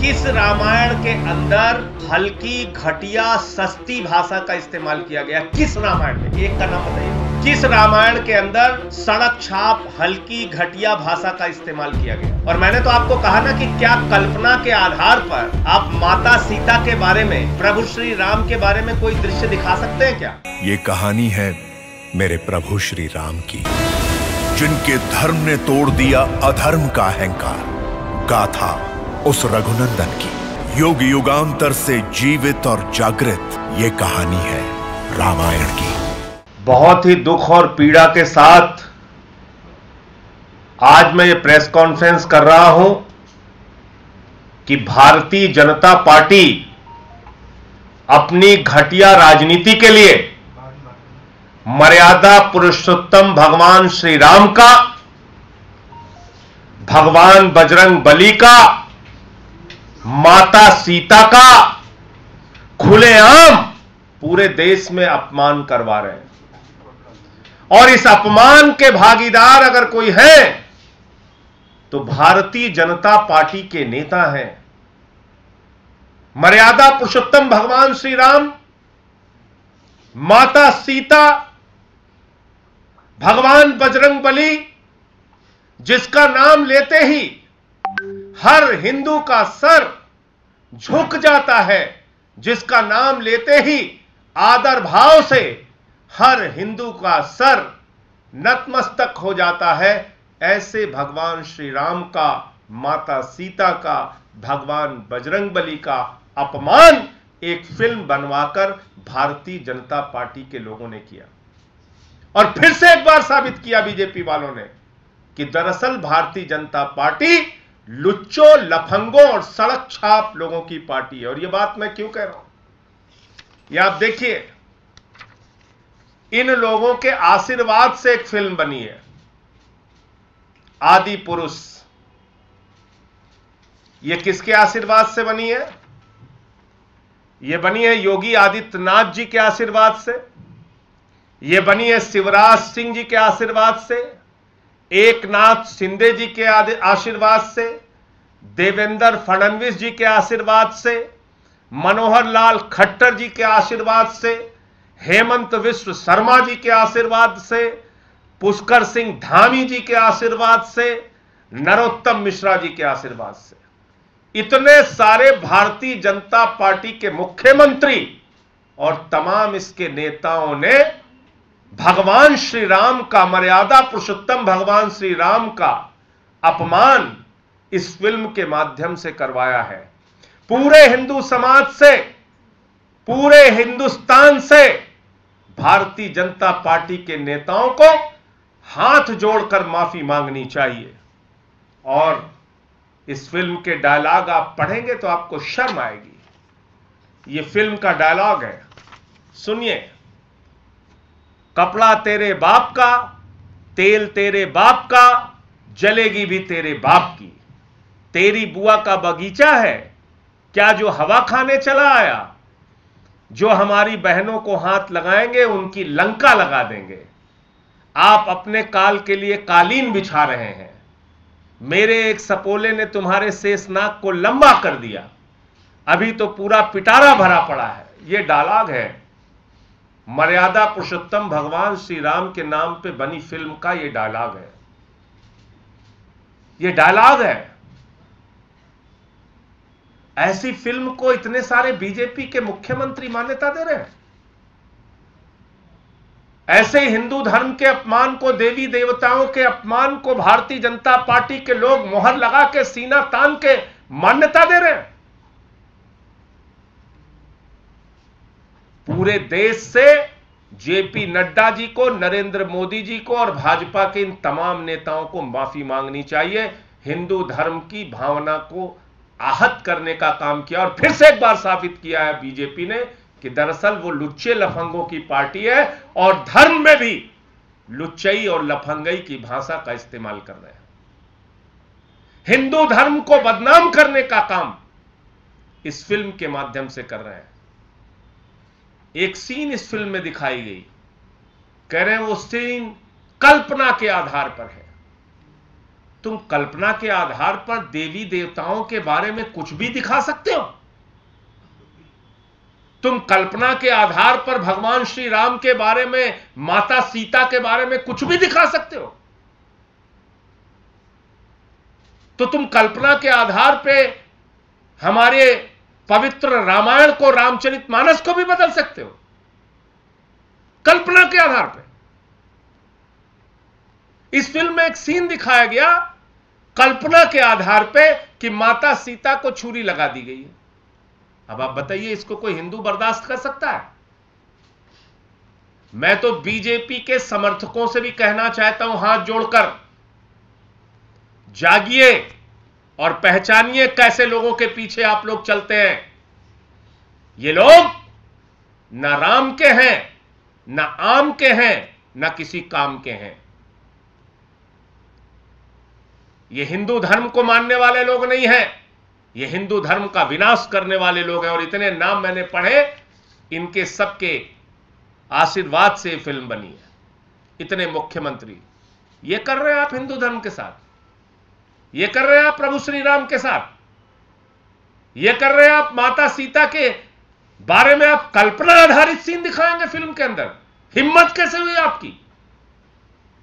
किस रामायण के अंदर हल्की, घटिया, सस्ती भाषा का इस्तेमाल किया गया? किस रामायण में? एक का नाम बताइए। किस रामायण के अंदर सड़क छाप, हल्की, घटिया भाषा का इस्तेमाल किया गया? और मैंने तो आपको कहा ना कि क्या कल्पना के आधार पर आप माता सीता के बारे में, प्रभु श्री राम के बारे में कोई दृश्य दिखा सकते हैं क्या? ये कहानी है मेरे प्रभु श्री राम की, जिनके धर्म ने तोड़ दिया अधर्म का अहंकार। गाथा उस रघुनंदन की, युग युगांतर से जीवित और जागृत ये कहानी है रामायण की। बहुत ही दुख और पीड़ा के साथ आज मैं ये प्रेस कॉन्फ्रेंस कर रहा हूं कि भारतीय जनता पार्टी अपनी घटिया राजनीति के लिए मर्यादा पुरुषोत्तम भगवान श्री राम का, भगवान बजरंग बली का, माता सीता का खुलेआम पूरे देश में अपमान करवा रहे हैं। और इस अपमान के भागीदार अगर कोई है तो भारतीय जनता पार्टी के नेता हैं। मर्यादा पुरुषोत्तम भगवान श्री राम, माता सीता, भगवान बजरंग बली, जिसका नाम लेते ही हर हिंदू का सर झुक जाता है, जिसका नाम लेते ही आदर भाव से हर हिंदू का सर नतमस्तक हो जाता है, ऐसे भगवान श्री राम का, माता सीता का, भगवान बजरंग बली का अपमान एक फिल्म बनवाकर भारतीय जनता पार्टी के लोगों ने किया। और फिर से एक बार साबित किया बीजेपी वालों ने कि दरअसल भारतीय जनता पार्टी लुच्चों, लफंगों और सड़क छाप लोगों की पार्टी है। और यह बात मैं क्यों कह रहा हूं, यह आप देखिए, इन लोगों के आशीर्वाद से एक फिल्म बनी है आदि पुरुष। यह किसके आशीर्वाद से बनी है? यह बनी है योगी आदित्यनाथ जी के आशीर्वाद से, यह बनी है शिवराज सिंह जी के आशीर्वाद से, एकनाथ शिंदे जी के आशीर्वाद से, देवेंद्र फडणवीस जी के आशीर्वाद से, मनोहर लाल खट्टर जी के आशीर्वाद से, हेमंत विश्व शर्मा जी के आशीर्वाद से, पुष्कर सिंह धामी जी के आशीर्वाद से, नरोत्तम मिश्रा जी के आशीर्वाद से। इतने सारे भारतीय जनता पार्टी के मुख्यमंत्री और तमाम इसके नेताओं ने भगवान श्री राम का, मर्यादा पुरुषोत्तम भगवान श्री राम का अपमान इस फिल्म के माध्यम से करवाया है। पूरे हिंदू समाज से, पूरे हिंदुस्तान से भारतीय जनता पार्टी के नेताओं को हाथ जोड़कर माफी मांगनी चाहिए। और इस फिल्म के डायलॉग आप पढ़ेंगे तो आपको शर्म आएगी। यह फिल्म का डायलॉग है, सुनिए। कपड़ा तेरे बाप का, तेल तेरे बाप का, जलेगी भी तेरे बाप की। तेरी बुआ का बगीचा है क्या जो हवा खाने चला आया? जो हमारी बहनों को हाथ लगाएंगे उनकी लंका लगा देंगे। आप अपने काल के लिए कालीन बिछा रहे हैं। मेरे एक सपोले ने तुम्हारे शेषनाग को लंबा कर दिया, अभी तो पूरा पिटारा भरा पड़ा है। यह डायलॉग है मर्यादा पुरुषोत्तम भगवान श्री राम के नाम पे बनी फिल्म का। यह डायलॉग है, यह डायलॉग है। ऐसी फिल्म को इतने सारे बीजेपी के मुख्यमंत्री मान्यता दे रहे हैं। ऐसे हिंदू धर्म के अपमान को, देवी देवताओं के अपमान को भारतीय जनता पार्टी के लोग मोहर लगा के, सीना तान के मान्यता दे रहे हैं। पूरे देश से जेपी नड्डा जी को, नरेंद्र मोदी जी को और भाजपा के इन तमाम नेताओं को माफी मांगनी चाहिए। हिंदू धर्म की भावना को आहत करने का काम किया और फिर से एक बार साबित किया है बीजेपी ने कि दरअसल वो लुच्चे लफंगों की पार्टी है और धर्म में भी लुच्चई और लफंगई की भाषा का इस्तेमाल कर रहे हैं। हिंदू धर्म को बदनाम करने का काम इस फिल्म के माध्यम से कर रहे हैं। एक सीन इस फिल्म में दिखाई गई, कह रहे हैं वो सीन कल्पना के आधार पर है। तुम कल्पना के आधार पर देवी देवताओं के बारे में कुछ भी दिखा सकते हो। तुम कल्पना के आधार पर भगवान श्री राम के बारे में, माता सीता के बारे में कुछ भी दिखा सकते हो। तो तुम कल्पना के आधार पे हमारे पवित्र रामायण को, रामचरितमानस को भी बदल सकते हो, कल्पना के आधार पे। इस फिल्म में एक सीन दिखाया गया कल्पना के आधार पे कि माता सीता को छुरी लगा दी गई है। अब आप बताइए, इसको कोई हिंदू बर्दाश्त कर सकता है? मैं तो बीजेपी के समर्थकों से भी कहना चाहता हूं, हाथ जोड़कर, जागिए और पहचानिए कैसे लोगों के पीछे आप लोग चलते हैं। ये लोग ना राम के हैं, ना आम के हैं, ना किसी काम के हैं। ये हिंदू धर्म को मानने वाले लोग नहीं हैं, ये हिंदू धर्म का विनाश करने वाले लोग हैं। और इतने नाम मैंने पढ़े, इनके सबके आशीर्वाद से फिल्म बनी है। इतने मुख्यमंत्री ये कर रहे हैं आप हिंदू धर्म के साथ, ये कर रहे हैं आप प्रभु श्री राम के साथ, ये कर रहे हैं आप माता सीता के बारे में आप कल्पना आधारित सीन दिखाएंगे फिल्म के अंदर। हिम्मत कैसे हुई आपकी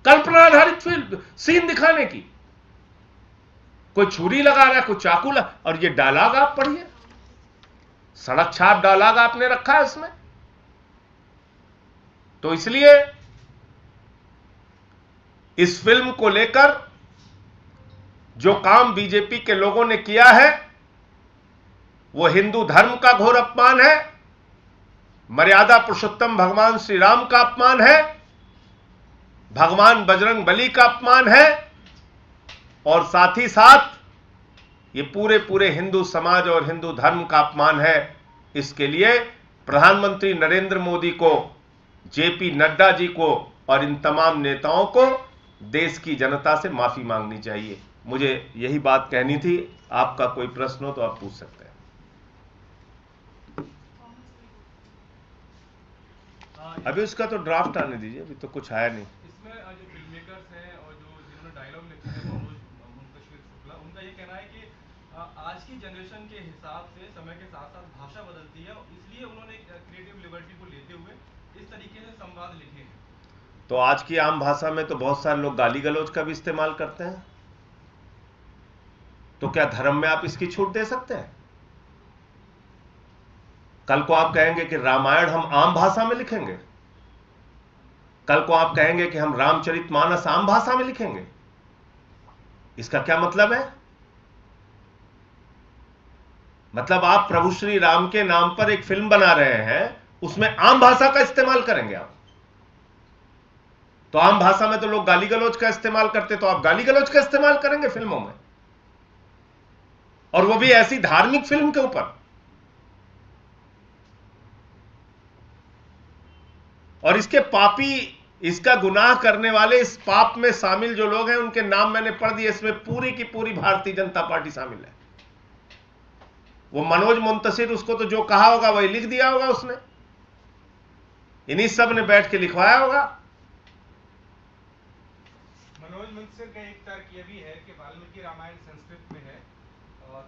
कल्पना आधारित फिल्म सीन दिखाने की? कोई छुरी लगा रहा है, कोई चाकू लगा, और ये डायलॉग आप पढ़िए, सड़क छाप डायलॉग आपने रखा है इसमें। तो इसलिए इस फिल्म को लेकर जो काम बीजेपी के लोगों ने किया है वो हिंदू धर्म का घोर अपमान है, मर्यादा पुरुषोत्तम भगवान श्री राम का अपमान है, भगवान बजरंग बली का अपमान है, और साथ ही साथ ये पूरे हिंदू समाज और हिंदू धर्म का अपमान है। इसके लिए प्रधानमंत्री नरेंद्र मोदी को, जेपी नड्डा जी को और इन तमाम नेताओं को देश की जनता से माफी मांगनी चाहिए। मुझे यही बात कहनी थी। आपका कोई प्रश्न हो तो आप पूछ सकते हैं। अभी उसका तो ड्राफ्ट आने दीजिए, अभी तो कुछ आया नहीं। इसमें जो फिल्म मेकर्स हैं और जो जिन्होंने डायलॉग लिखे हैं, मनोज मुंतशिर शुक्ला, उनका ये कहना है कि आज की जनरेशन के हिसाब से समय के साथ साथ भाषा बदलती है, इसलिए उन्होंने क्रिएटिव लिबर्टी को लेते हुए इस तरीके से संवाद लिखे हैं। तो आज की आम भाषा में तो बहुत सारे लोग गाली गलौज का भी इस्तेमाल करते हैं, तो क्या धर्म में आप इसकी छूट दे सकते हैं? कल को आप कहेंगे कि रामायण हम आम भाषा में लिखेंगे, कल को आप कहेंगे कि हम रामचरितमानस आम भाषा में लिखेंगे, इसका क्या मतलब है? मतलब आप प्रभु श्री राम के नाम पर एक फिल्म बना रहे हैं, उसमें आम भाषा का इस्तेमाल करेंगे आप। तो आम भाषा में तो लोग गाली गलौज का इस्तेमाल करते, तो आप गाली गलौज का इस्तेमाल करेंगे फिल्मों में, और वो भी ऐसी धार्मिक फिल्म के ऊपर। और इसके पापी, इसका गुनाह करने वाले, इस पाप में शामिल जो लोग हैं उनके नाम मैंने पढ़ दिए। इसमें पूरी की पूरी भारतीय जनता पार्टी शामिल है। वो मनोज मुंतशिर, उसको तो जो कहा होगा वही लिख दिया होगा उसने, इन्हीं सब ने बैठ के लिखवाया होगा। मनोज मुंतशिर का एक तर्क यह भी है कि वाल्मीकि रामायण संस्कृत में है,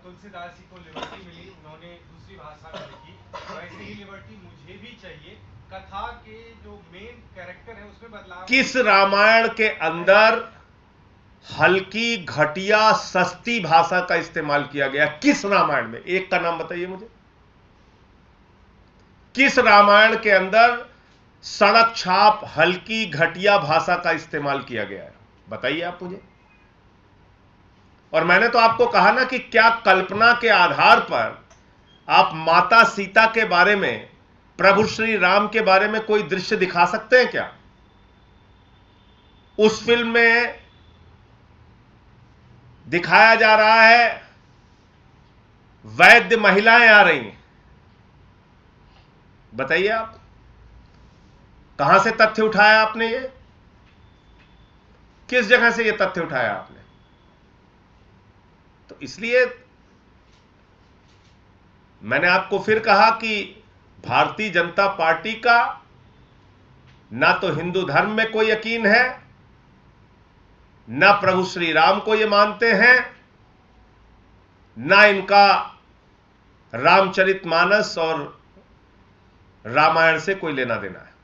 तुलसीदास जी को लिबर्टी मिली, उन्होंने दूसरी भाषा में लिखी, वैसे ही लिबर्टी मुझे भी चाहिए। कथा के जो मेन कैरेक्टर है उसमें बदलाव। किस रामायण के अंदर हल्की, घटिया, सस्ती भाषा का इस्तेमाल किया गया? किस रामायण में? एक का नाम बताइए मुझे। किस रामायण के अंदर सड़क छाप, हल्की, घटिया भाषा का इस्तेमाल किया गया है? बताइए आप मुझे। और मैंने तो आपको कहा ना कि क्या कल्पना के आधार पर आप माता सीता के बारे में, प्रभु श्री राम के बारे में कोई दृश्य दिखा सकते हैं क्या? उस फिल्म में दिखाया जा रहा है वैद्य महिलाएं आ रही हैं। बताइए आप, कहां से तथ्य उठाया आपने? ये किस जगह से ये तथ्य उठाया आपने? तो इसलिए मैंने आपको फिर कहा कि भारतीय जनता पार्टी का ना तो हिंदू धर्म में कोई यकीन है, न प्रभु श्री राम को ये मानते हैं, न इनका रामचरितमानस और रामायण से कोई लेना देना है।